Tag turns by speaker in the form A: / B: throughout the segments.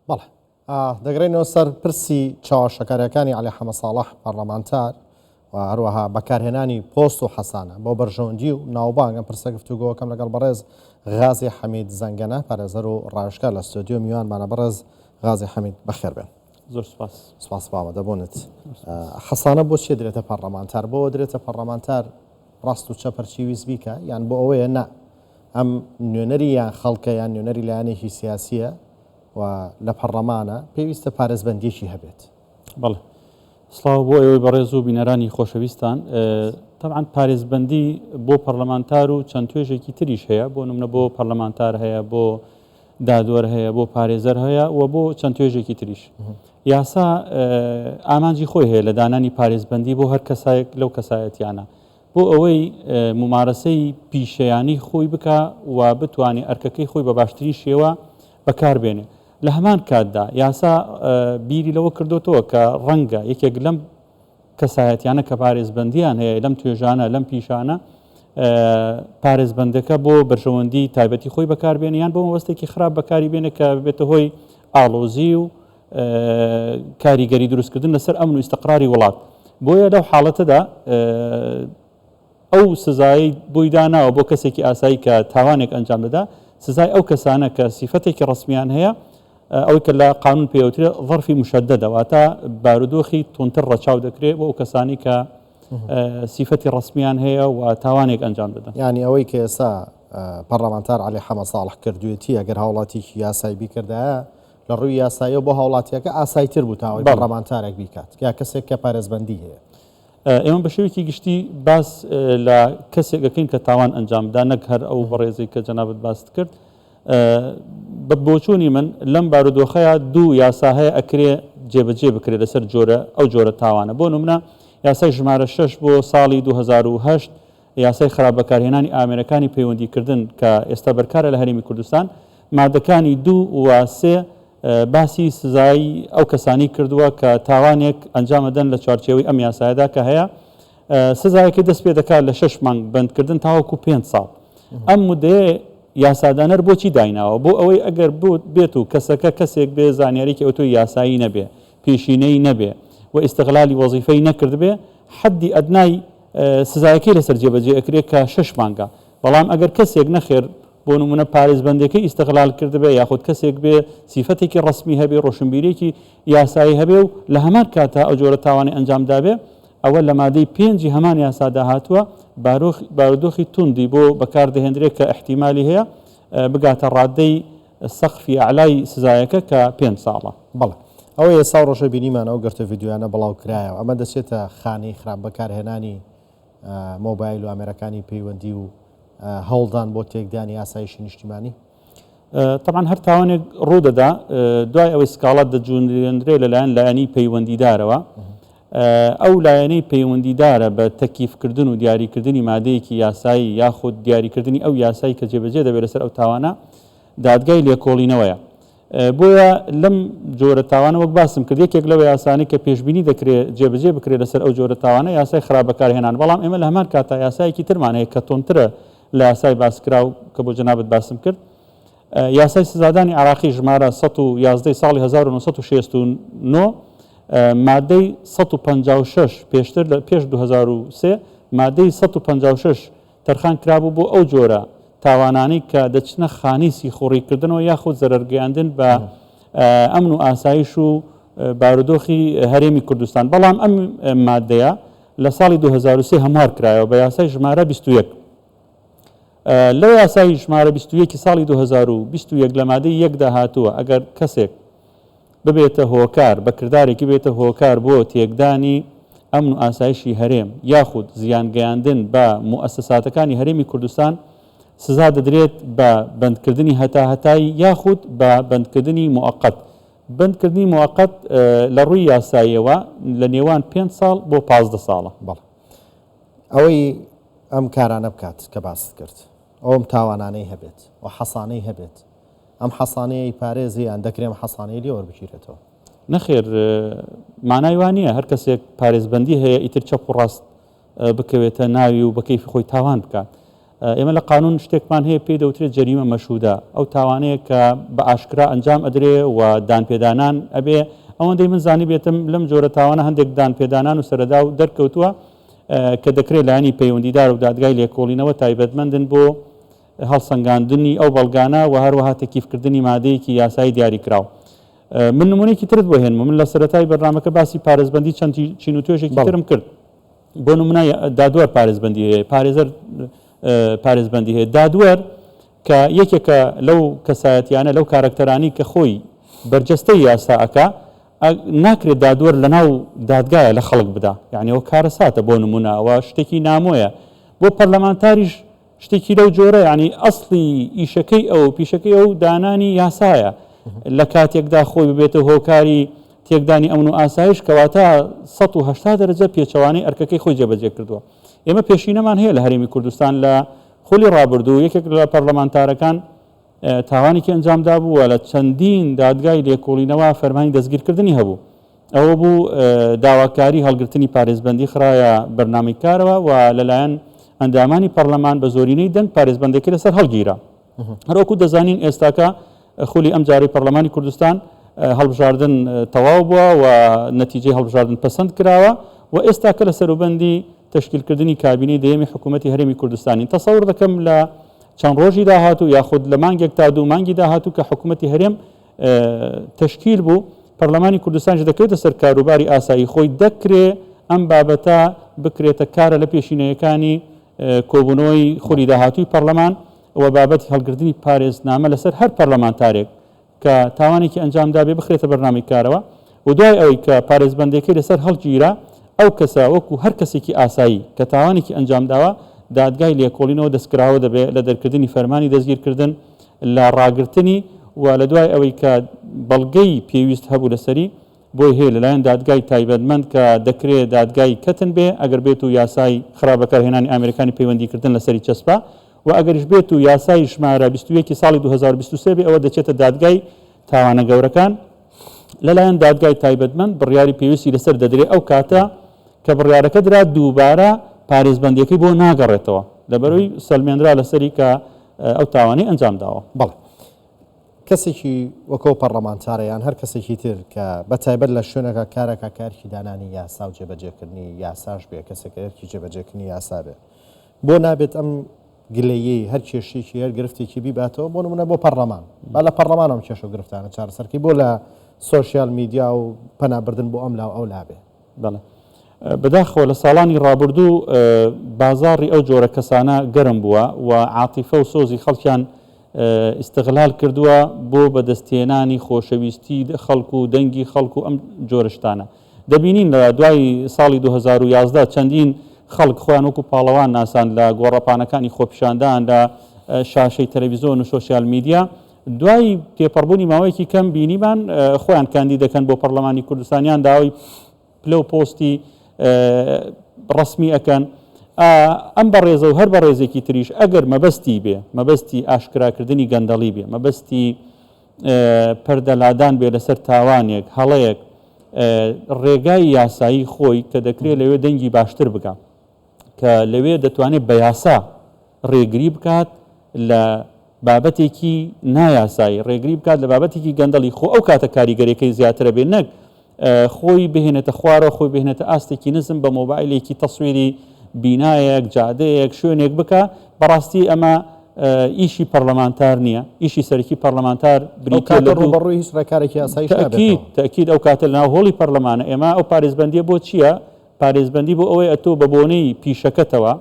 A: بەڵێ دەگرێنەوە سەر پرسی چاوەشەکاریەکانی عەلی حەمە ساڵح پەرلەمانتار و هەروەها بەکارهێنانی پۆست و حەسانە بۆ بەرژەوەندی و ناوبانگە پرسە گفتوگۆکەم لەگەڵ بەڕێز غازی حەمید زەنگەنە پارێزەر و ڕاوێژکار لە ستۆدیۆ میوانمانە. بەڕێز غازی حەمید بەخێر بێن.
B: زۆر سپاس.
A: سپاس بامەدەبوونت. حەسانە بۆ چێ درێتە پەرلەمانتار؟ بۆ درێتە پەرلەمانتار ڕاست و چەپەرچی ویست بیکە یان بۆ ئەوەیە نا ئەم نوێنەری یان خەڵکە یان نوێنەری لایەنێکی سیاسیە و لە پەرلەمانە پێویستە پارێزبەندیەکی هەبێت؟
B: بەڵێ سڵاو بۆ ئێوەی بەڕێز و بینەرانی خۆشەویستان. طبعاً پارێزبەندی بۆ پەرلەمانتار و چەند توێژێکی تریش هەیە، بۆ نمونە بۆ پەرلەمانتار هەیە، بۆ دادوەر هەیە، بۆ پارێزەر هەیە و بۆ چەند توێژێکی تریش. یاسا ئامانجی خۆی هەیە لە دانانی پارێزبەندی بۆ هەر کەسایەک لەو کەسایەتیانە بۆ ئەوەی ممارەسەی پیشەیانی خۆی بکە و بتوانێت ئەرکەکەی خۆی بە باشترین شێوە بەکاربێنێ. لە هەمان کاتدا یاسا بیری لەوە کردوتەوە کە ڕەنگە یەکێک لەم کەسایەتیانە کە پارێزبەندیان هەیە لەم توێژانە لەم پیشانە پارێزبەندەکە بۆ بەرژەوەندی تایبەتی خۆی بەکاربێنێ یان بۆ مەبەستێکی خراپ بەکاری بێنێ کە بێتە هۆی ئاڵۆزی و کاریگەری دروستکردن لەسەر ئەمن و ئیستیقراری وڵات. بۆیە لەو حاڵەتەدا ئەو سزایی بۆی داناوە بۆ کەسێکی ئاسایی کە تاوانێک ئەنجام دەدا، سزای ئەو کەسانە کە سیفەتێکی ڕسمیان هەیە ئەوەی کە لە قانون پێوترێ ظەرفی مشەددە، واتە بارودۆخی تونتر ڕەچاو دەکرێت بۆ ئەو کەسانی کە سیفەتی ڕسمیان هەیە و تاوانێک ئەنجام دەدەن.
A: یعنی ئەوەی کە ئێستا پەرلەمانتار عەلی حەمە ساڵح کردوێتی ئەگەر هاوڵاتێکی یاسایی بیکردایە لە ڕووی یاساییەوە بۆ هاوڵاتیەکە ئاساییتر بوو تاوەی پەرلەمانتارێک بیکات یا کەسێک کە پارێزبەندی هەیە.
B: ئێمە بە شێوەیەکی گشتی باس لە کەسێک دەکەین کە تاوان ئەنجامدا، نەک هەر ئەو بەڕێزەی کە جەنابەت باست کرد. بە بۆچوونی من لەم بارودۆخەیە دوو یاسا هەیە ئەکرێ جێبەجێ بکرێت لەسەر ئەو جۆرە تاوانە. بۆ نمونە یاسای ژمارە 6 بۆ ساڵی 2008 یاسای خراپ بەکارهێنانی ئامێرەکانی پەیوەندیکردن کە ئێستا بەرکارە لە هەرێمی کوردستان، مادەکانی 2 و 3 باسی سزایی ئەو کەسانی کردووە کە تاوانێک ئەنجامەدەن لە چوارچێوەی ئەم یاسایەدا کە هەیە سزایەکی دەست پێ دەکات لە 6 مانگ بەندکردن تاوەکو 5 ساڵ. ئەم مودەیە یاسادانەر بۆچی دایناوە؟ بۆ ئەوەی ئەگەر بێت و کەسەکە کەسێک بێ زانیاریکی ئۆتۆی یاسایی نەبێ، پێشینەی نەبێ و ئیستیغلالی وەزیفەی نەکرد بێ، حەدی ئەدنای سزایەکەی لەسەر جێبەجێ ئەکرێت کە 6 مانگە. بەڵام ئەگەر کەسێک نەخێر بۆ نمونە پارێزبەندەکەی ئیستیغلال کرد بێ یاخود کەسێک بێ سیفەتێکی ڕسمی هەبێ، ڕۆشنبیرێکی یاسایی هەبێ و لە هەمان کاتە ئەو جۆرە تاوانی ئەنجامدا بێ، ئەوە لە مادەی 5 هەمان یاسادا هاتووە بارودۆخی توندی بۆ بەکاردەهێنرێت کە احتیمالی هەیە بگاتە ڕادەی سەقفی ئەعلای سزایەکە کە 5 ساڵە.
A: بەڵێ ئەوە ئێستا ڕۆژە بینیمانەوە گرتە ڤیدیۆیانە بەڵاو کرایەوە، ئەمە دەچێتە خانەی خراپ بەکارهێنانی مۆبایل و ئامێرەکانی پەیوەندی و هەوڵدان بۆ تێکدانی یاسایشی نیشتیمانی؟
B: طبعا هەر تاوانێک ڕوودەدا دوای ئەوەی سکاڵات دەجوندرێت لەلایەن لایەنی پەیوەندیدارەوە. ئەو لایەنەی پەیوەندیدارە بە تەکیفکردن و دیاریکردنی مادەیەکی یاسایی یاخود دیاریکردنی ئەو یاسایی کە جێبەجێ دەبێت لەسەر ئەو تاوانە دادگای لێکۆڵینەوەیە. بۆیە لەم جۆرە تاوانە وەک باسم کرد یەکێک لەوە یاسانی کە پێشبینی دەکرێت جێبەجێ بکرێت لەسەر ئەو جۆرە تاوانە یاسای خراپ بەکارهێنان. بەڵام ئێمە لە هەمان کاتا یاسایەکی ترمان هەیە کە تۆنترە لە یاسای باسکراو کە بۆ جەنابەت باسم کرد، یاسای سزادانی عراقی ژمارە 111 ساڵی 1969 مادەی 156 پێشتر لە پێش 2003 مادەی 156 تەرخان کرابوو بۆ ئەو جۆرە تاوانانی کە دەچنە خانیسی خوڕیکردنەوە یاخود زەرەرگەیاندن بە ئەمن و ئاسایش و بارودۆخی هەرێمی کوردستان. بەڵام ئەم مادەیە لە ساڵی 2003 هەموار کرایەوە بە یاسای ژمارە 21. لەو یاسای ژمارە 21 ساڵی 2021 لە مادەی 1دا هاتووە ئەگەر کەسێک ببێتە هۆکار بەکردارێکی بێتە هۆکار بۆ تێکدانی ئەمن و ئاسایشی هەرێم یاخود زیانگەیاندن بە موسساتەکانی هەرێمی کوردستان، سزا دەدرێت بە بەندکردنی هەتاهەتایی یاخود بە بەندکردنی موقت. بەندکردنی موقت لە ڕووی یاساییەوە لە نێوان 5 ساڵ بۆ 15 ساڵە.
A: بەڵێ ئەوەی ئەم کارانە بکات کە باست کرد، ئەوم تاوانانەی هەبێت و حەسانەی هەبێت، ئەم حەسانەیە پارێزی یان دەکرێم حەسانەی لێ وەربگیرێتەوە؟
B: نەخێر، مانای وان نییە هەر کەسێک پارێزبەندی هەیە ئیتر چەپ و ڕاست بکەوێتە ناوی و بە کەیفی خۆی تاوان بکات. ئێمە لە قانون شتێکمان هەیە پێی دەوترێت جەریمە مەشهودە ئەو تاوانەیە کە بە ئاشکرا ئەنجام ئەدرێ و دانپێدانان ئەبێ ئەوەندەی من زانی بێتم لەم جۆرە تاوانە هەندێک دانپێدانان و سەرەدا و دەرکەوتووە کە دەکرێت لایانی پەیوەندیدار و دادگای لێکۆڵینەوە تایبەتمەندن بۆ هەڵسەنگاندنی ئەو بەڵگانە و هەروەها تەکیفکردنی مادەیەکی یاسایی دیاری کراو. من نمونێکی ترت بۆ هێنم من لە سەرەتای بەرنامەکە باسی پارێزبەندی چەند چین و توێژێکی ترم کرد بۆ نمونە دادوەر پارێزبەندی هەیە پارێزەر پارێزبەندی هەیە دادوەر کە یەکێکە لەو کەسایەتیانە لەو کارکتەرانی کە خۆی بەرجەستەی یاساەکە ناکرێت دادوەر لە ناو دادگایە لە خەڵک بدا یعنی ئەو کارە ساتە بۆ نمونە ئەوە شتێکی نامۆیە بۆ پەرلەمانتاریش شتێکی لەو جۆرە ینی ئەسڵی ئیشەکەی ئەو پیشەکەی ئەو دانانی یاسایە لە کاتێکدا خۆی ببێتە هۆکاری تێکدانی ئەمن و ئاسایش کەواتە 180 دەرەجە پێچەوانەی ئەرکەکەی خۆی جێبەجێ کردووە. ئێمە پێشینەمان هەیە لە هەرێمی کوردستان لە خۆلی ڕابردوو یەکێک لە پەرلەمانتارەکان تاوانێکی ئەنجامدا بووە لە چەندین دادگای لێکۆڵینەوە فەرمانی دەستگیرکردنی هەبوو ئەوە بوو داواکاری هەڵگرتنی پارێزبەندی خراوە بەرنامەی کارەوە و لەلایەن ئەندامانی پەرلەمان بە زۆرینەی دەنگ پارێزبەندێکی لەسەر هەڵگیرە هەروەکو دەزانین ئێستاکە خولی ئەم جارەی پەرلەمانی کوردستان هەڵبژاردن تەواو بووە و نەتیجەی هەڵبژاردن پەسەند کراوە و ئێستاکە لە سەروبەندی تشکیلکردنی کابینەی دەیەمی حکوومەتی هەرێمی کوردستانی تەسەور دەکەم لە چەند ڕۆژی داهاتوو یاخود لە مانگێک تا دوو مانگی داهاتوو کە حکوومەتی هەرێم تشکیل بوو پەرلەمانی کوردستانش دەکرێتە سەر کاروباری ئاسایی خۆی دەکرێ ئەم بابەتە بکرێتە کارە لە پێشینەیەکانی کۆبوونەوەی خولی داهاتووی پەرلەمان و بابەتی هەڵگرتنی پارێزنامە لەسەر هەر پەرلەمانتارێک کە تاوانێکی ئەنجامدا بێ بخرێتە بەرنامەی کارەوە و دوای ئەوەی کە پارێزبەندەکەی لەسەر هەڵگیرە ئەو کەسە وەکو هەر کەسێکی ئاسایی کە تاوانێکی ئەنجامداوە دادگای لێکۆڵینەوە دەستکراوە دەبێت لە دەرکردنی فەرمانی دەستگیرکردن لە ڕاگرتنی و لە دوای ئەوەی کە بەڵگەی پێویست هەبوو لەسەری بۆی هەیە لەلایەن دادگای تایبەتمەند کە دەکرێت دادگای کەتن بێ ئەگەر بێت و یاسای خراپبەکارهێنانی ئەمریکانی پەیوەندیکردن لەسەری چەسپا و ئەگەریش بێت و یاسای ژمارە 21 ساڵی 2023 بێ ئەوە دەچێتە دادگای تاوانە گەورەکان لەلایەن دادگای تایبەتمەند بڕیاری پێویستی لەسەر دەدرێت ئەو کاتە کە بڕیارەکە درا دووبارە پارێزبەندیەکەی بۆ ناگەڕێتەوە لەبەرەوەی سەلمێنرا لەسەری کە ئەو تاوانەی ئەنجام داوە.
A: بەڵێ کەسێکی وەکەو پەرلەمانتارەیان هەر کەسێکی تر کە بەتایبەت لە شوێنەکە کارەکە کارکی دانانی یاسا و جێبەجێکردنی یاساش بێ کەسێکە یەکی جێبەجێکردنی یاسا بێ بۆ نابێت ئەم گلەیەی هەر کێشێکی هەر گرفتێکی بیباتەوە بۆ نمونە بۆ پەرلەمان با لە پەرلەمانەوە کێش و گرفتانە چارەسەرکەی بۆ لە سۆشیال میدیا و پەنابردن بۆ ئەم لاو ئەو لابێ.
B: بەڵێ بەداخەوە لە ساڵانی ڕابردوو بازاڕی ئەو جۆرە کەسانە گەرم بووە و عاتیفە و سۆزی خەڵکیان استغلال کردووە بۆ بەدەستێنانی خۆشەویستی خەڵکو و دەنگی خەڵکو ئەم جۆرەشتانە دەبینین لە دوای ساڵی 2011 چەندین خەڵک خۆیان وەکو پاڵەوان ناسان لە گۆڕەپانەکانی خۆپیشاندان لە شاشەی تەلەڤیزۆن و سۆشیال میدیا دوای تێپەڕبوونی ماوەیەکی کەم بینیمان خۆیان کاندی دەکەن بۆ پەرلەمانی کوردستانیان داوای پلە و پۆستی ڕسمی ئەەکەن ئەم بەڕێزە و هەر بە ڕێزێکی تریش ئەگەر مەبەستی بێ مەبەستی ئاشکراکردنی گەندەڵی بێ مەبەستی پەردەلادان بێ لەسەر تاوانێک هەڵەیەک ڕێگای یاسایی خۆی کە دەکرێت لەوێ دەنگی باشتر بکە کە لەوێ دەتوانێت بە یاسا ڕێگری بکات لە بابەتێکی نایاسایی ڕێگری بکات لە بابەتێکی گەندەڵی خۆ ئەو کاتە کاریگەریەکەی زیاترە بێ نەک خۆی بهێنێتە خوارە خۆی بهێنێتە ئاستێکی نزم بە مۆبایلێکی تەسویری بینایەک جادەیەک شوێنێک بکە بەڕاستی ئەمە ئیشی پەرلەمانتار نییە ئیشی سەرکی پەرلەمانتار
A: بریڕوبڕووی هیچ ڕێکارێکی یاسایی
B: تەکید ئەو کاتە لەناو هۆڵی پەرلەمانە ئێمە ئەو پارێزبەندیە بۆ چییە پارێزبەندی بۆ ئەوەی ئەتۆ بە بۆنەی پیشەکەتەوە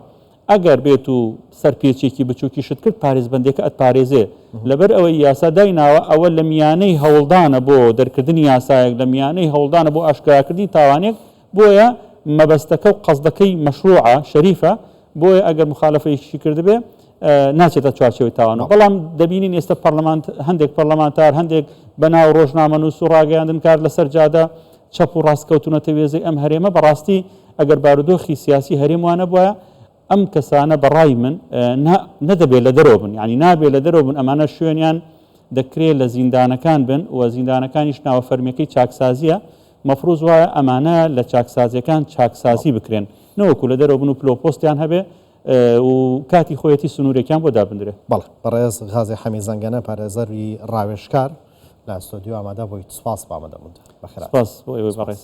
B: ئەگەر بێت و سەرپێچێکی بچووکی شت کرد پارێزبەندەکە ئەتپارێزێ لەبەر ئەوەی یاسا دایناوە ئەوە لە میانەی هەوڵدانە بۆ دەرکردنی یاسایەک لە میانەی هەوڵدانە بۆ ئاشکراکردنی تاوانێک بۆیە مەبەستەکە و قەزدەکەی مەشروعە شەریفە بۆیە ئەگەر مخالفەیەکی کردبێ ناچێتە چوارچێوەی تاوانەوە بەڵام دەبینین ئێستا هەندێک پەرلەمانتار هەندێک بەناو ڕۆژنامە نووس و ڕاگەیاندن کار لەسەر جادە چەپ و ڕاستکەوتونەتە وێزەی ئەم هەرێمە بەڕاستی ئەگەر بارودۆخی سیاسی هەرێموانە بووە ئەم کەسانە بەڕای من نەدەبێت لە دەرەوە بن ینی نابێت لە دەرەوە بن ئەمانە شوێنیان دەکرێت لە زیندانەکان بن و زیندانەکانیش ناوە فەرمیەکەی چاکسازیە مەفروض وایە ئەمانە لە چاکسازیەکان چاکسازی بکرێن نەوەکو لە دەرەوە بن و پلۆپۆستیان هەبێ و کاتی خۆیەتی سنوورێکیان بۆ دابدرێ.
A: بەڵێ بەڕێز غازی حەمی زەنگەنە پارێزەری ڕاوێژکار لە ئەستۆدیۆ ئامادە بۆی سوپاس بامەدەموندا بەخێرات.
B: سپاس بۆ ئێوەی بەڕێز.